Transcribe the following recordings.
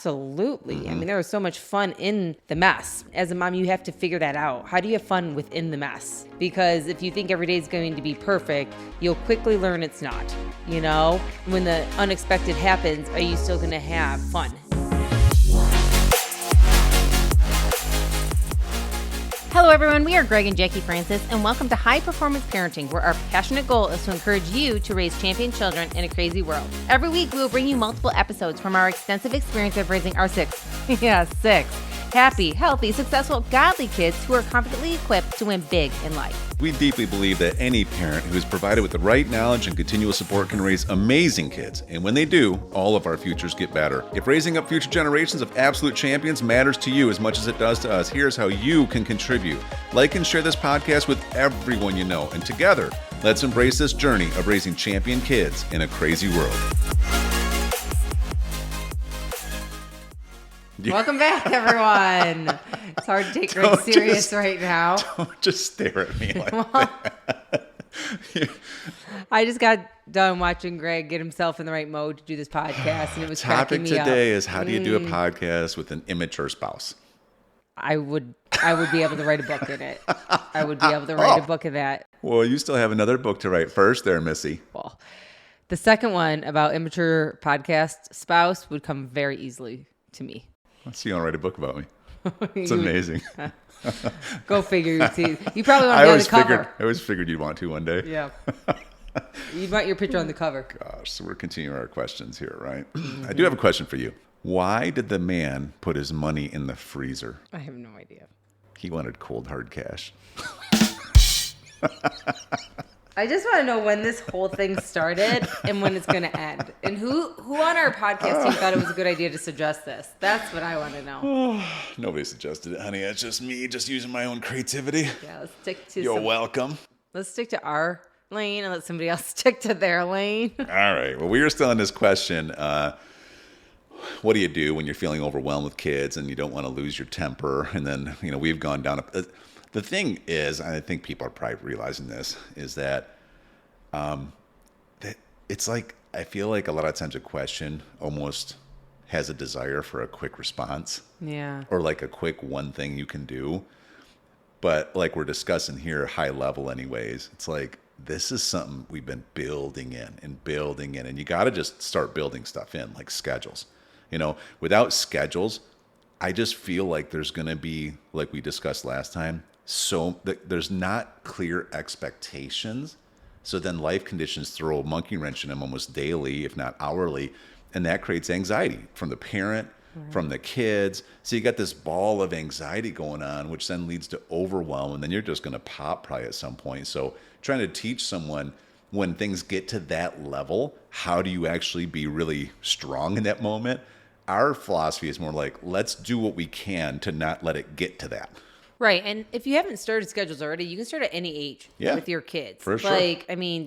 Absolutely. I mean, there was so much fun in the mess. As a mom, you have to figure that out. How do you have fun within the mess? Because if you think every day is going to be perfect, you'll quickly learn it's not. You know, when the unexpected happens, are you still going to have fun? Hello, everyone. We are Greg and Jacquie Francis, and welcome to High Performance Parenting, where our passionate goal is to encourage you to raise champion children in a crazy world. Every week, we will bring you multiple episodes from our extensive experience of raising our six happy, healthy, successful, godly kids who are confidently equipped to win big in life. We deeply believe that any parent who is provided with the right knowledge and continual support can raise amazing kids. And when they do, all of our futures get better. If raising up future generations of absolute champions matters to you as much as it does to us, here's how you can contribute. Like and share this podcast with everyone you know. And together, let's embrace this journey of raising champion kids in a crazy world. Welcome back, everyone. It's hard to take Greg serious right now. Don't just stare at me like that. I just got done watching Greg get himself in the right mode to do this podcast, and it was cracking me up. Topic today is how do you do a podcast with an immature spouse? I would be able to write a book in it. I would be able to write a book in that. Well, you still have another book to write first there, Missy. Well, the second one about immature podcast spouse would come very easily to me. So you want to write a book about me? It's amazing. Go figure. You probably want to be on the cover. I always figured you'd want to one day. Yeah. You'd want your picture on the cover. Gosh, so we're continuing our questions here, right? I do have a question for you. Why did the man put his money in the freezer? I have no idea. He wanted cold, hard cash. I just want to know when this whole thing started and when it's going to end. And who on our podcast team thought it was a good idea to suggest this? That's what I want to know. Nobody suggested it, honey. It's just me just using my own creativity. Yeah, let's stick to You're welcome. Let's stick to our lane and let somebody else stick to their lane. All right. Well, we were still on this question. What do you do when you're feeling overwhelmed with kids and you don't want to lose your temper? And then, we've gone down the thing is, and I think people are probably realizing this, is that that it's like, I feel like a lot of times a question almost has a desire for a quick response. Yeah. Or like a quick one thing you can do. But like we're discussing here, high level anyways, it's like, this is something we've been building in. And you got to just start building stuff in, like schedules. Without schedules, I just feel like there's going to be, like we discussed last time, there's not clear expectations. So then life conditions throw a monkey wrench in them almost daily, if not hourly. And that creates anxiety from the parent, from the kids. So you got this ball of anxiety going on, which then leads to overwhelm. And then you're just going to pop probably at some point. So trying to teach someone when things get to that level, how do you actually be really strong in that moment? Our philosophy is more like, let's do what we can to not let it get to that. Right. And if you haven't started schedules already, you can start at any age with your kids. For sure.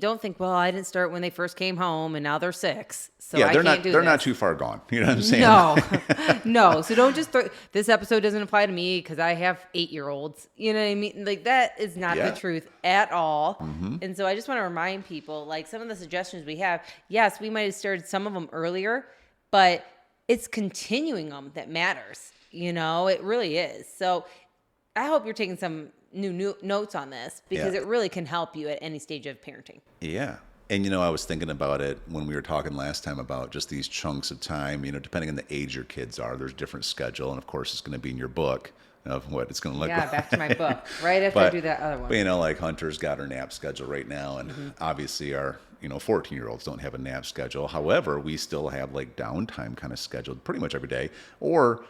Don't think, well, I didn't start when they first came home and now they're 6. So yeah, I can't do this. They're not too far gone. You know what I'm saying? No. So don't just throw, this episode doesn't apply to me because I have 8-year-olds. You know what I mean? Like that is not the truth at all. Mm-hmm. And so I just want to remind people, like some of the suggestions we have, yes, we might have started some of them earlier, but it's continuing them that matters. It really is. So I hope you're taking some new notes on this because it really can help you at any stage of parenting. Yeah. And, I was thinking about it when we were talking last time about just these chunks of time, depending on the age your kids are, there's different schedule. And of course, it's going to be in your book of what it's going to look like. Yeah, back to my book, right after I do that other one. But, like Hunter's got her nap schedule right now. And obviously our 14-year-olds don't have a nap schedule. However, we still have like downtime kind of scheduled pretty much every day. Or,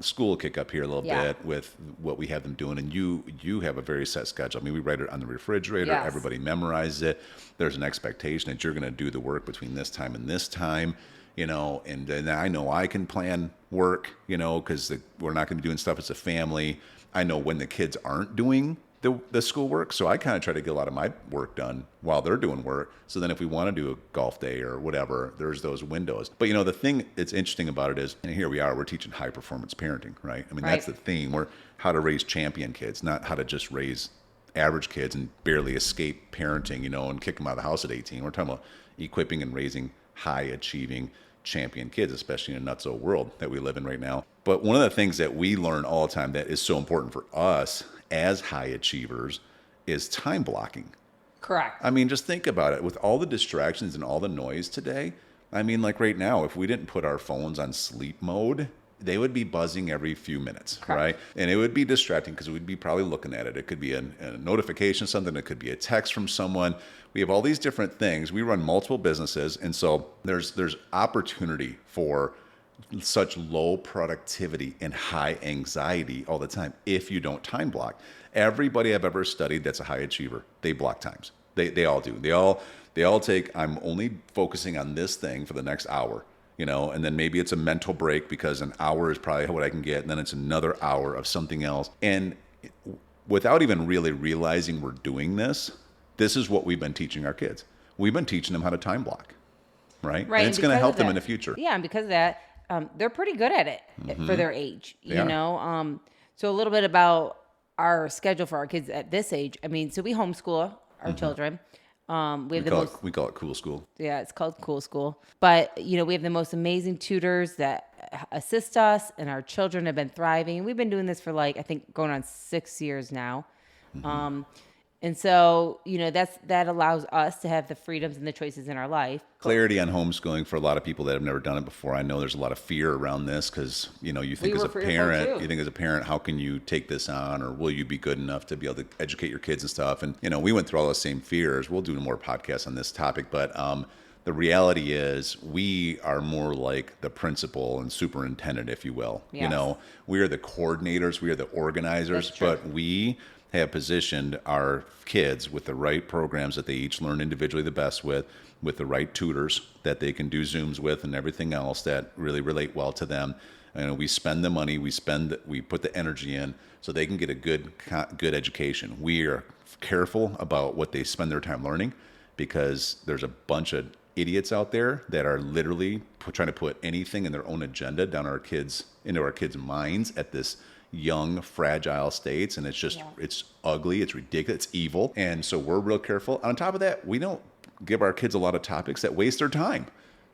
school will kick up here a little bit with what we have them doing. And you have a very set schedule. I mean, we write it on the refrigerator. Yes. Everybody memorizes it. There's an expectation that you're going to do the work between this time and this time. And then I know I can plan work, because we're not going to be doing stuff as a family. I know when the kids aren't doing the schoolwork. So I kind of try to get a lot of my work done while they're doing work. So then if we want to do a golf day or whatever, there's those windows. But the thing that's interesting about it is, and here we are, we're teaching high performance parenting, right? I mean, that's the theme. We're how to raise champion kids, not how to just raise average kids and barely escape parenting, and kick them out of the house at 18. We're talking about equipping and raising high achieving champion kids, especially in a nutso world that we live in right now. But one of the things that we learn all the time that is so important for us as high achievers is time blocking. Correct. I mean, just think about it. With all the distractions and all the noise today, I mean, like right now, if we didn't put our phones on sleep mode, they would be buzzing every few minutes, Correct. right? And it would be distracting because we'd be probably looking at it. It could be a notification, something. It could be a text from someone. We have all these different things. We run multiple businesses, and so there's opportunity for such low productivity and high anxiety all the time if you don't time block. Everybody I've ever studied that's a high achiever, they block times. They all do. They all take, I'm only focusing on this thing for the next hour. And then maybe it's a mental break because an hour is probably what I can get. And then it's another hour of something else. And without even really realizing we're doing this is what we've been teaching our kids. We've been teaching them how to time block, right? And it's going to help them in the future. Yeah. And because of that, they're pretty good at it for their age, you know? So a little bit about our schedule for our kids at this age. I mean, so we homeschool our children. We call it cool school. Yeah, it's called cool school. But, we have the most amazing tutors that assist us, and our children have been thriving. We've been doing this for I think going on 6 years now. And so, that allows us to have the freedoms and the choices in our life. Clarity on homeschooling for a lot of people that have never done it before. I know there's a lot of fear around this because, you think as a parent, how can you take this on, or will you be good enough to be able to educate your kids and stuff? And, we went through all those same fears. We'll do more podcasts on this topic, but the reality is we are more like the principal and superintendent, if you will. Yes. We are the coordinators, we are the organizers, but we have positioned our kids with the right programs that they each learn individually the best with the right tutors that they can do Zooms with and everything else that really relate well to them. And we spend the money, we put the energy in so they can get a good education. We are careful about what they spend their time learning because there's a bunch of idiots out there that are literally trying to put anything in their own agenda into our kids' minds at this young, fragile states, and it's just it's ugly, it's ridiculous, it's evil. And so we're real careful. On top of that, we don't give our kids a lot of topics that waste their time.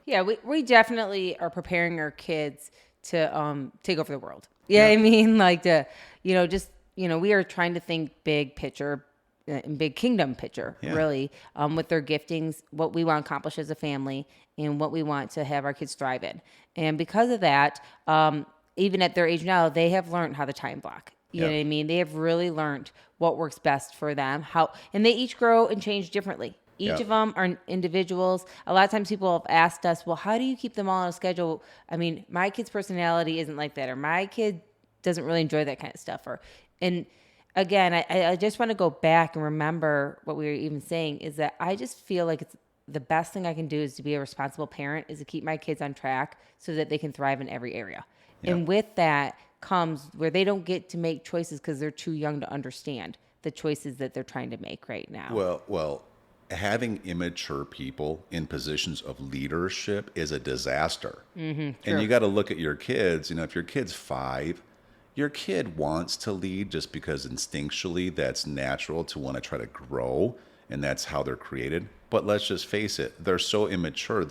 Yeah, we definitely are preparing our kids to take over the world. Yeah, I mean, we are trying to think big picture and big kingdom picture, really, with their giftings, what we want to accomplish as a family, and what we want to have our kids thrive in. And because of that, even at their age now, they have learned how to time block. You know what I mean? They have really learned what works best for them, and they each grow and change differently. Each of them are individuals. A lot of times people have asked us, well, how do you keep them all on a schedule? I mean, my kid's personality isn't like that, or my kid doesn't really enjoy that kind of stuff. And again, I just want to go back and remember what we were even saying is that I just feel like it's the best thing I can do is to be a responsible parent is to keep my kids on track so that they can thrive in every area. And with that comes where they don't get to make choices because they're too young to understand the choices that they're trying to make right now. Well, having immature people in positions of leadership is a disaster. And you got to look at your kids. If your kid's 5, your kid wants to lead just because instinctually that's natural to want to try to grow, and that's how they're created. But let's just face it, they're so immature.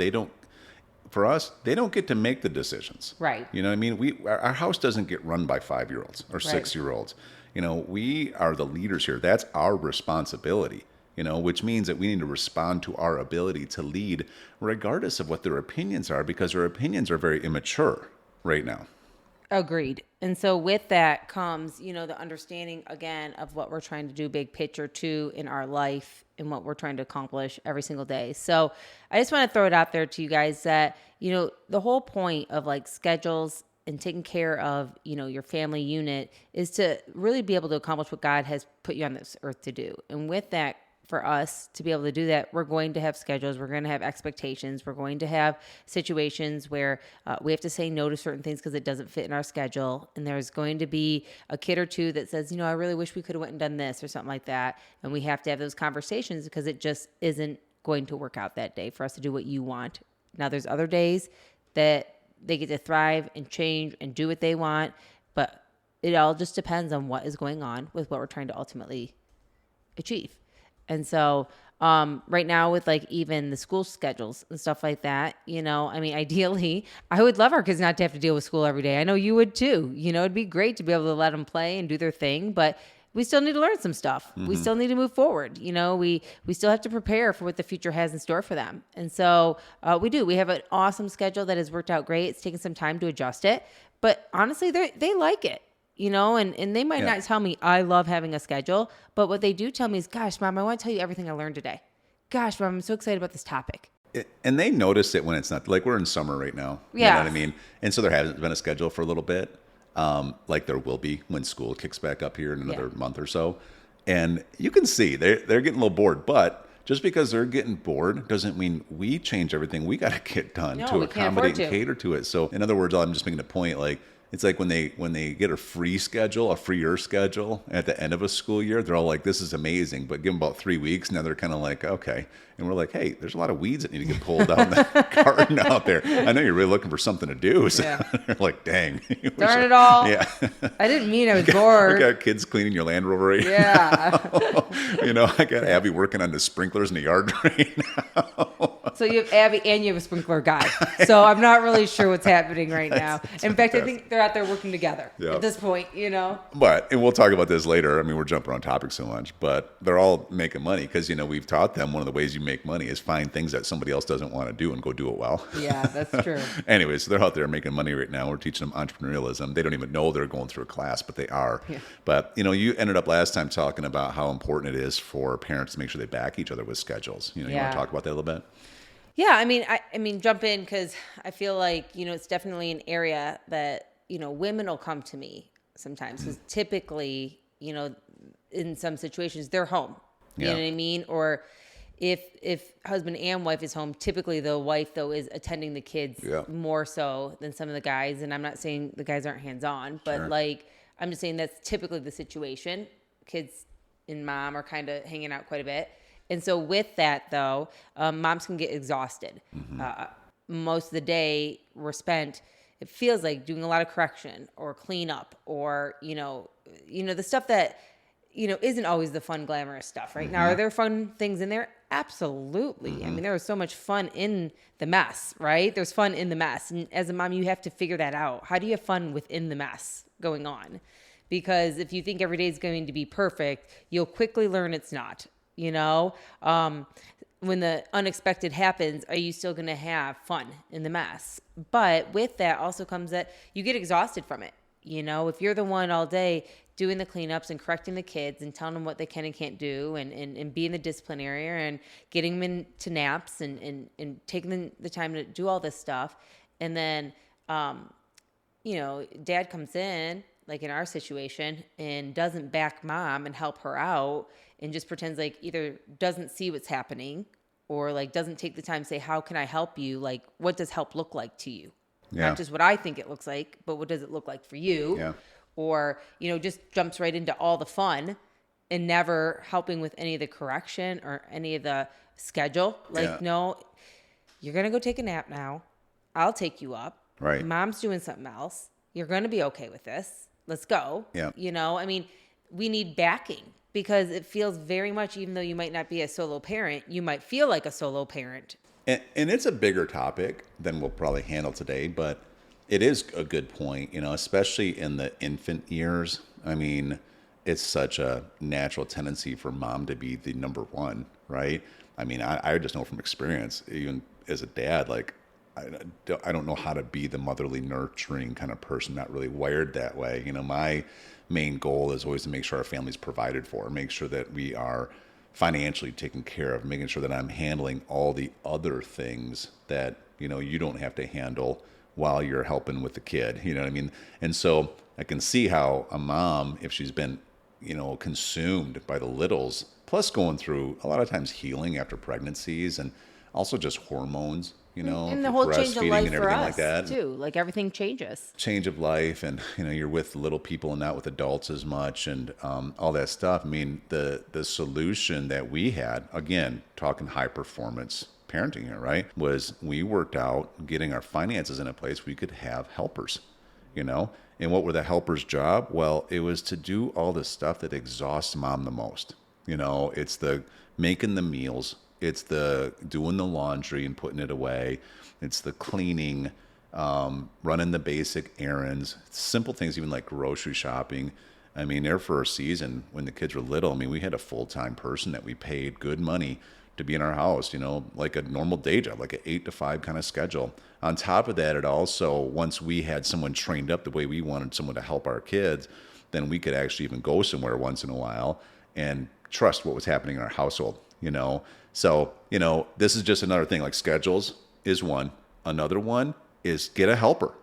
For us, they don't get to make the decisions. Right. You know what I mean? Our house doesn't get run by 5-year-olds or 6-year-olds. We are the leaders here. That's our responsibility, which means that we need to respond to our ability to lead regardless of what their opinions are, because their opinions are very immature right now. Agreed. And so with that comes, the understanding again of what we're trying to do big picture too in our life and what we're trying to accomplish every single day. So I just want to throw it out there to you guys that, the whole point of schedules and taking care of, your family unit is to really be able to accomplish what God has put you on this earth to do. And with that, for us to be able to do that, we're going to have schedules. We're going to have expectations. We're going to have situations where we have to say no to certain things because it doesn't fit in our schedule. And there's going to be a kid or two that says, I really wish we could have went and done this or something like that. And we have to have those conversations because it just isn't going to work out that day for us to do what you want. Now, there's other days that they get to thrive and change and do what they want. But it all just depends on what is going on with what we're trying to ultimately achieve. And so Right now with like even the school schedules and stuff like that, I mean, ideally I would love our kids not to have to deal with school every day. I know you would too. It'd be great to be able to let them play and do their thing, but we still need to learn some stuff. We still need to move forward. We still have to prepare for what the future has in store for them. And so we do. We have an awesome schedule that has worked out great. It's taken some time to adjust it, but honestly, they like it. And they might not tell me I love having a schedule, but what they do tell me is, gosh, Mom, I want to tell you everything I learned today. Gosh, Mom, I'm so excited about this topic. And they notice it when it's not, like we're in summer right now. You know what I mean? And so there hasn't been a schedule for a little bit. Like there will be when school kicks back up here in another month or so. And you can see they're getting a little bored, but just because they're getting bored doesn't mean we change everything we got to get done to accommodate and cater to it. So in other words, I'm just making a point, like, it's like when they get a freer schedule at the end of a school year, they're all like, this is amazing. But give them about 3 weeks, now they're kind of like, okay. And we're like, hey, there's a lot of weeds that need to get pulled out in the garden out there. I know you're really looking for something to do. So they're like, dang. Darn it all. Yeah. I didn't mean I was bored. We got kids cleaning your Land Rover right now. I got Abby working on the sprinklers in the yard right now. So you have Abby and you have a sprinkler guy. So I'm not really sure what's happening right now. In fact, I think they're out there working together at this point, But, and we'll talk about this later. I mean, we're jumping on topic so much, but they're all making money because, we've taught them one of the ways you make money is find things that somebody else doesn't want to do and go do it well. Yeah, that's true. Anyway, so they're out there making money right now. We're teaching them entrepreneurialism. They don't even know they're going through a class, but they are. Yeah. But, you ended up last time talking about how important it is for parents to make sure they back each other with schedules. You want to talk about that a little bit? Yeah, I mean, jump in because I feel like, it's definitely an area that, women will come to me sometimes because typically, in some situations they're home, you know what I mean? Or if husband and wife is home, typically the wife though is attending the kids more so than some of the guys. And I'm not saying the guys aren't hands-on, but I'm just saying that's typically the situation. Kids and mom are kind of hanging out quite a bit. And so with that, though, moms can get exhausted. Most of the day we're spent, it feels like, doing a lot of correction or cleanup or, the stuff that, isn't always the fun, glamorous stuff, right? Now, are there fun things in there? Absolutely. I mean, there is so much fun in the mess, right? There's fun in the mess. And as a mom, you have to figure that out. How do you have fun within the mess going on? Because if you think every day is going to be perfect, you'll quickly learn it's not. When the unexpected happens, are you still going to have fun in the mess? But with that also comes that you get exhausted from it. If you're the one all day doing the cleanups and correcting the kids and telling them what they can and can't do and being the disciplinarian and getting them into naps and taking the time to do all this stuff. And then, dad comes in, like in our situation, and doesn't back mom and help her out and just pretends like either doesn't see what's happening or like doesn't take the time to say, how can I help you? Like, what does help look like to you? Not just what I think it looks like, but what does it look like for you? Yeah. Or, just jumps right into all the fun and never helping with any of the correction or any of the schedule. Like, no, you're going to go take a nap now. I'll take you up. Right. Mom's doing something else. You're going to be okay with this. Let's go. Yeah. I mean, we need backing because it feels very much, even though you might not be a solo parent, you might feel like a solo parent. And it's a bigger topic than we'll probably handle today, but it is a good point, especially in the infant years. I mean, it's such a natural tendency for mom to be the number one, right? I mean, I just know from experience, even as a dad, like, I don't know how to be the motherly, nurturing kind of person, not really wired that way. My main goal is always to make sure our family's provided for, make sure that we are financially taken care of, making sure that I'm handling all the other things that, you don't have to handle while you're helping with the kid, you know what I mean? And so I can see how a mom, if she's been, consumed by the littles, plus going through a lot of times healing after pregnancies and also just hormones, and the whole change of life and for us like that. Too. Like everything changes. Change of life, and you're with little people and not with adults as much, and all that stuff. I mean, the solution that we had, again, talking high performance parenting here, right, was we worked out getting our finances in a place we could have helpers, And what were the helpers' job? Well, it was to do all the stuff that exhausts mom the most. It's the making the meals. It's the doing the laundry and putting it away. It's the cleaning, running the basic errands, simple things, even like grocery shopping. I mean, there for a season when the kids were little, I mean, we had a full-time person that we paid good money to be in our house, like a normal day job, like an 8 to 5 kind of schedule. On top of that, it also, once we had someone trained up the way we wanted someone to help our kids, then we could actually even go somewhere once in a while and trust what was happening in our household. So, this is just another thing, like schedules is one. Another one is get a helper.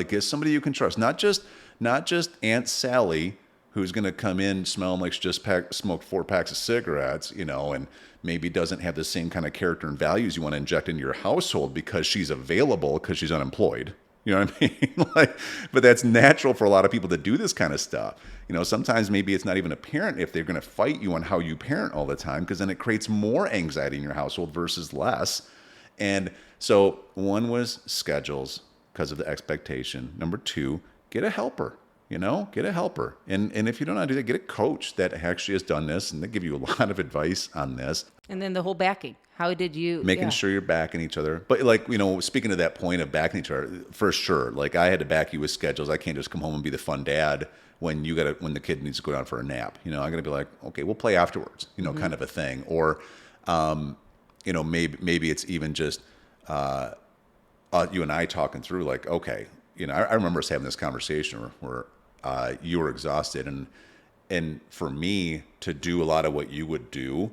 Get somebody you can trust. Not just Aunt Sally, who's going to come in smelling like she just smoked 4 packs of cigarettes, and maybe doesn't have the same kind of character and values you want to inject into your household because she's available because she's unemployed. You know what I mean? But that's natural for a lot of people to do this kind of stuff. Sometimes maybe it's not even apparent if they're going to fight you on how you parent all the time, because then it creates more anxiety in your household versus less. And so one was schedules because of the expectation. Number 2, get a helper. Get a helper. And if you don't know how to do that, get a coach that actually has done this, and they give you a lot of advice on this. And then the whole backing. How did you... Making sure you're backing each other. But speaking to that point of backing each other, for sure, I had to back you with schedules. I can't just come home and be the fun dad when the kid needs to go down for a nap. I got to be like, okay, we'll play afterwards, kind of a thing. Or, maybe it's even just you and I talking through okay, I remember us having this conversation where you were exhausted, and for me to do a lot of what you would do,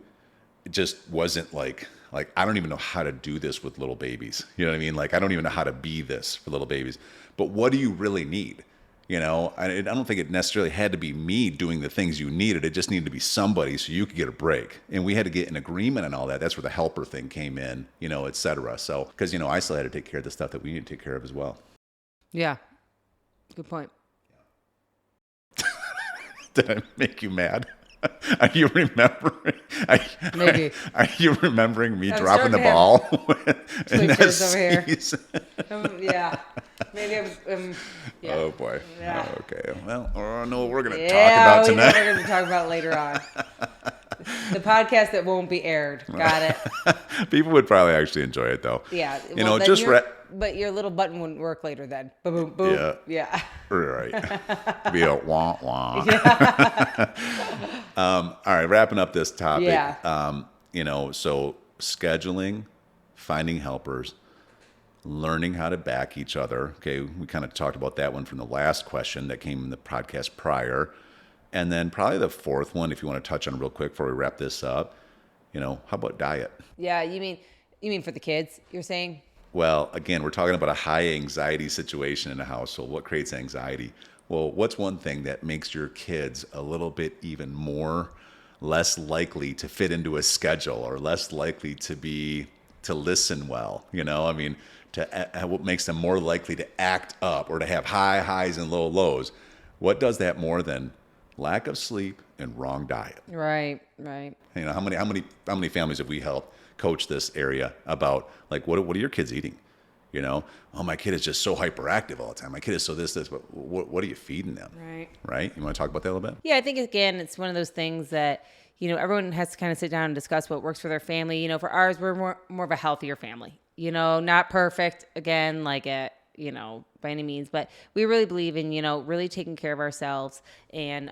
it just wasn't like I don't even know how to do this with little babies. You know what I mean? I don't even know how to be this for little babies. But what do you really need? I don't think it necessarily had to be me doing the things you needed. It just needed to be somebody so you could get a break. And we had to get an agreement and all that. That's where the helper thing came in, et cetera. So, because, I still had to take care of the stuff that we need to take care of as well. Yeah. Good point. Did I make you mad? Are you remembering? Maybe. Are you remembering me dropping the ball? In that season? Over here. Yeah. Maybe I'm yeah. Oh, boy. Yeah. Oh, okay. Well, I don't know what we're going to talk about tonight. Yeah, we're going to talk about later on. The podcast that won't be aired. Got it. People would probably actually enjoy it, though. Yeah. But your little button wouldn't work later then. Boom, boom, boom. Yeah. Right. Be a wah, wah. Yeah. All right, wrapping up this topic. Yeah. So scheduling, finding helpers, learning how to back each other. Okay, we kind of talked about that one from the last question that came in the podcast prior. And then probably the fourth one, if you want to touch on real quick before we wrap this up, how about diet? Yeah, you mean for the kids, you're saying? Well, again, we're talking about a high anxiety situation in a household. What creates anxiety? Well, what's one thing that makes your kids a little bit even less likely to fit into a schedule, or less likely to listen well? What makes them more likely to act up or to have high highs and low lows? What does that more than lack of sleep and wrong diet? Right. How many families have we helped coach this area about, what are your kids eating? Oh, my kid is just so hyperactive all the time. My kid is so this, but what are you feeding them? Right. You want to talk about that a little bit? Yeah, I think, again, it's one of those things that, everyone has to kind of sit down and discuss what works for their family. For ours, we're more of a healthier family, not perfect, again, by any means, but we really believe in, really taking care of ourselves. And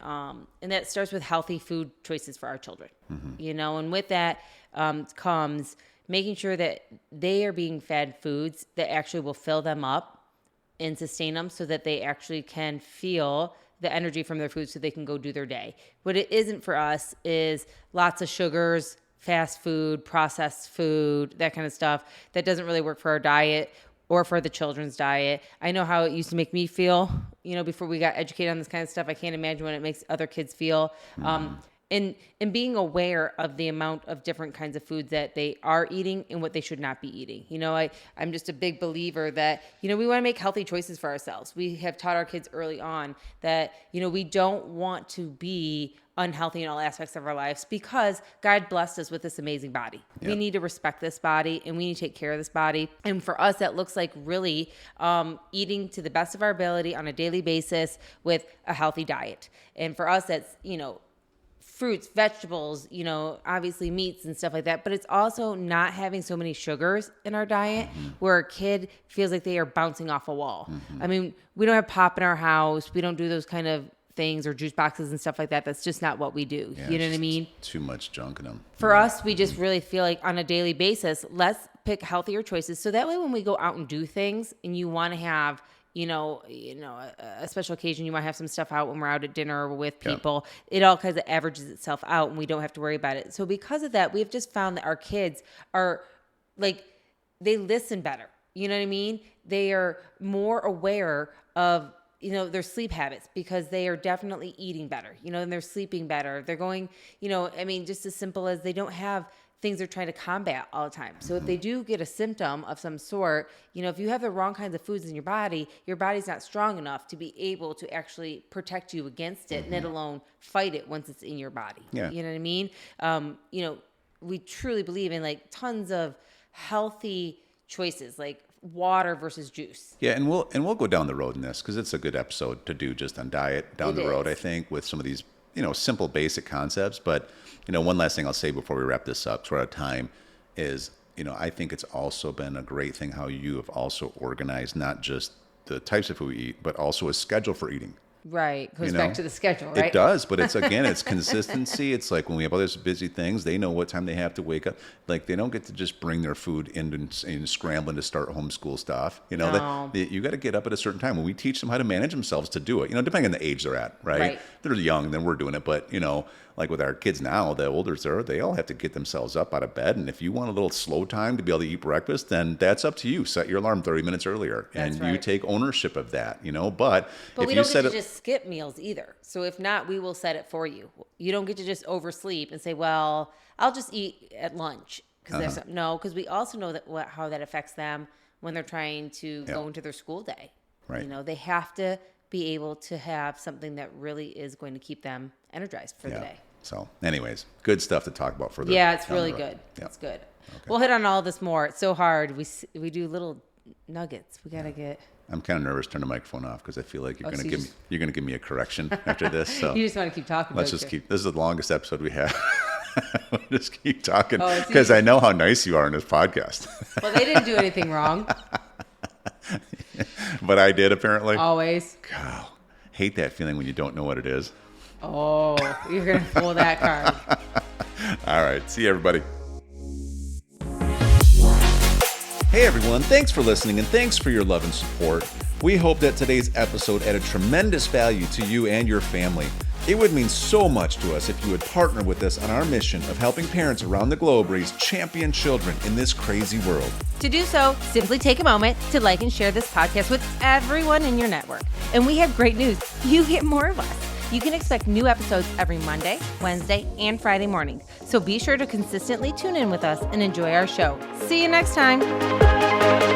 that starts with healthy food choices for our children, and with that comes making sure that they are being fed foods that actually will fill them up and sustain them, so that they actually can feel the energy from their food so they can go do their day. What it isn't for us is lots of sugars, fast food, processed food, that kind of stuff that doesn't really work for our diet or for the children's diet. I know how it used to make me feel, before we got educated on this kind of stuff. I can't imagine what it makes other kids feel. And being aware of the amount of different kinds of foods that they are eating and what they should not be eating. I'm just a big believer that, we want to make healthy choices for ourselves. We have taught our kids early on that, we don't want to be unhealthy in all aspects of our lives, because God blessed us with this amazing body. Yep. We need to respect this body, and we need to take care of this body. And for us, that looks like really eating to the best of our ability on a daily basis with a healthy diet. And for us, that's, fruits, vegetables, obviously meats and stuff like that. But it's also not having so many sugars in our diet where a kid feels like they are bouncing off a wall. I mean, we don't have pop in our house. We don't do those kind of things or juice boxes and stuff like that. That's just not what we do. Yeah, you know what I mean? Too much junk in them. For us, we just really feel like on a daily basis, let's pick healthier choices. So that way when we go out and do things and you want to have a special occasion, you might have some stuff out when we're out at dinner or with people. It all kind of averages itself out and we don't have to worry about it. So because of that, we've just found that our kids are like, they listen better. You know what I mean? They are more aware of, their sleep habits because they are definitely eating better, and they're sleeping better. They're going, just as simple as they don't have things they're trying to combat all the time. So if they do get a symptom of some sort, if you have the wrong kinds of foods in your body's not strong enough to be able to actually protect you against it, let alone fight it once it's in your body. Yeah. You know what I mean? We truly believe in like tons of healthy choices, like water versus juice. Yeah, and we'll go down the road in this because it's a good episode to do just on diet down the road, I think, with some of these simple basic concepts. But one last thing I'll say before we wrap this up, so we're out of time, is I think it's also been a great thing how you have also organized not just the types of food we eat, but also a schedule for eating. Right. Goes back to the schedule, right? It does, but it's consistency. It's like when we have all these busy things, they know what time they have to wake up. Like they don't get to just bring their food in and scrambling to start homeschool stuff. You got to get up at a certain time. When we teach them how to manage themselves to do it, depending on the age they're at, right? They're young, then we're doing it. But, like with our kids now, the older they all have to get themselves up out of bed. And if you want a little slow time to be able to eat breakfast, then that's up to you. Set your alarm 30 minutes earlier. And you take ownership of that, But if we you don't set get to just skip meals either. So if not, we will set it for you. You don't get to just oversleep and say, well, I'll just eat at lunch. Because we also know that how that affects them when they're trying to go into their school day. Right. They have to be able to have something that really is going to keep them energized for the day. So anyways, good stuff to talk about further. Yeah, it's really good. Yeah. It's good. Okay. We'll hit on all this more. It's so hard. We do little nuggets. We got to get... I'm kind of nervous to turn the microphone off because I feel like you're going to give me a correction after this. So you just want to keep talking. Let's just keep. This is the longest episode we have. We'll just keep talking because I know how nice you are in this podcast. Well, they didn't do anything wrong. But I did apparently. Always. God, hate that feeling when you don't know what it is. Oh, you're going to pull that card. All right. See you, everybody. Hey everyone, thanks for listening and thanks for your love and support. We hope that today's episode added tremendous value to you and your family. It would mean so much to us if you would partner with us on our mission of helping parents around the globe raise champion children in this crazy world. To do so, simply take a moment to like and share this podcast with everyone in your network. And we have great news. You get more of us. You can expect new episodes every Monday, Wednesday, and Friday morning. So be sure to consistently tune in with us and enjoy our show. See you next time.